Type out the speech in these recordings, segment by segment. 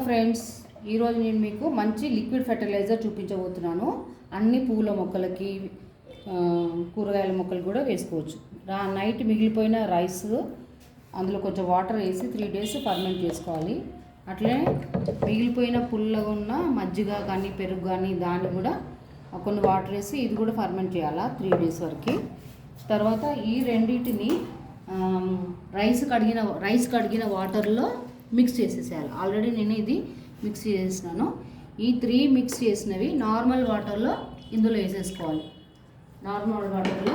Friends, ఈరోజు నేను మీకు మంచి లిక్విడ్ ఫెర్టిలైజర్ చూపించబోతున్నాను. అన్ని పూల మొక్కలకి కూరగాయల మొక్కలు కూడా వేసుకోవచ్చు. నైట్ మిగిలిపోయిన రైస్ అందులో కొంచెం వాటర్ వేసి 3 days ఫర్మెంట్ చేసుకోవాలి. అట్లనే మిగిలిపోయిన పుల్లగా ఉన్న మజ్జిగ కానీ పెరుగు కానీ దాన్ని కూడా కొన్ని వాటర్ వేసి ఇది కూడా ఫర్మెంట్ చేయాలా 3 days వరకు. తర్వాత ఈ రెండింటిని రైస్ కడిగిన వాటర్లో మిక్స్ చేసేసేయాలి. ఆల్రెడీ నేను ఇది మిక్స్ చేసేసినాను. ఈ 3 మిక్స్ చేసినవి నార్మల్ వాటర్లో ఇందులో వేసేసుకోవాలి. నార్మల్ వాటర్లో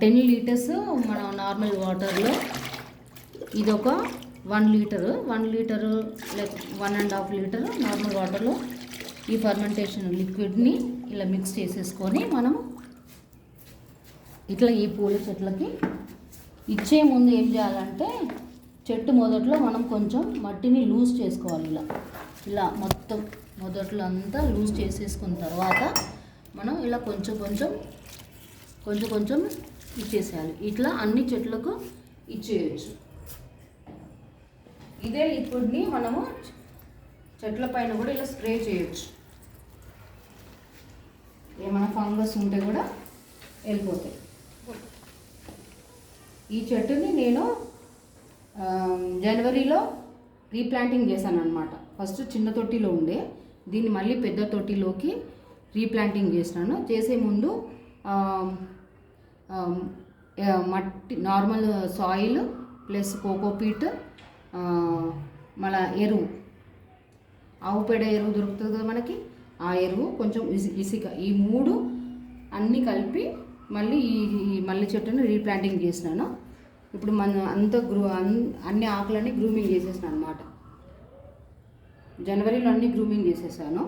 10 liters మన నార్మల్ వాటర్లో ఇది ఒక 1 liter లేక 1.5 liter నార్మల్ వాటర్లో ఈ ఫర్మెంటేషన్ లిక్విడ్ని ఇలా మిక్స్ చేసేసుకొని మనము ఇట్లా ఈ పూల చెట్లకి ఇచ్చే ముందు ఏం చేయాలంటే చెట్టు మొదట్లో మనం కొంచెం మట్టిని లూజ్ చేసుకోవాలి. ఇలా మొత్తం మొదట్లో అంతా లూజ్ చేసేసుకున్న తర్వాత మనం ఇలా కొంచెం కొంచెం ఇచ్చేసేయాలి. ఇట్లా అన్ని చెట్లకు ఇచ్చేయచ్చు. ఇదే లిక్విడ్ని మనము చెట్ల పైన కూడా ఇలా స్ప్రే చేయొచ్చు. ఏమైనా ఫంగస్ ఉంటే కూడా వెళ్ళిపోతాయి. ఈ చెట్టుని నేను జనవరిలో రీప్లాంటింగ్ చేశాను అనమాట. ఫస్ట్ చిన్న తొట్టిలో ఉండే దీన్ని మళ్ళీ పెద్ద తొట్టిలోకి రీప్లాంటింగ్ చేసినాను. చేసే ముందు మట్టి నార్మల్ సాయిల్ ప్లస్ కోకోపీట్ మళ్ళీ ఎరువు ఆవు పేడ ఎరువు దొరుకుతుంది కదా మనకి, ఆ ఎరువు కొంచెం ఇసుక ఈ 3 అన్నీ కలిపి మళ్ళీ ఈ మల్లె చెట్టును రీప్లాంటింగ్ చేసినాను. ఇప్పుడు మన అన్ని ఆకులన్నీ గ్రూమింగ్ చేసేసాను అనమాట. జనవరిలో అన్ని గ్రూమింగ్ చేసేసాను.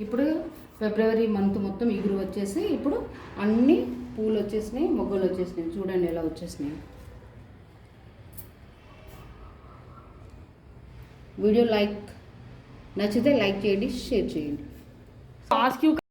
ఇప్పుడు ఫిబ్రవరి మంత్ మొత్తం ఇగురు వచ్చేసి ఇప్పుడు అన్ని పూలు వచ్చేసినాయి, మొగ్గలు వచ్చేసినాయి. చూడండి ఎలా వచ్చేసినాయి. వీడియో నచ్చితే లైక్ చేయండి, షేర్ చేయండి.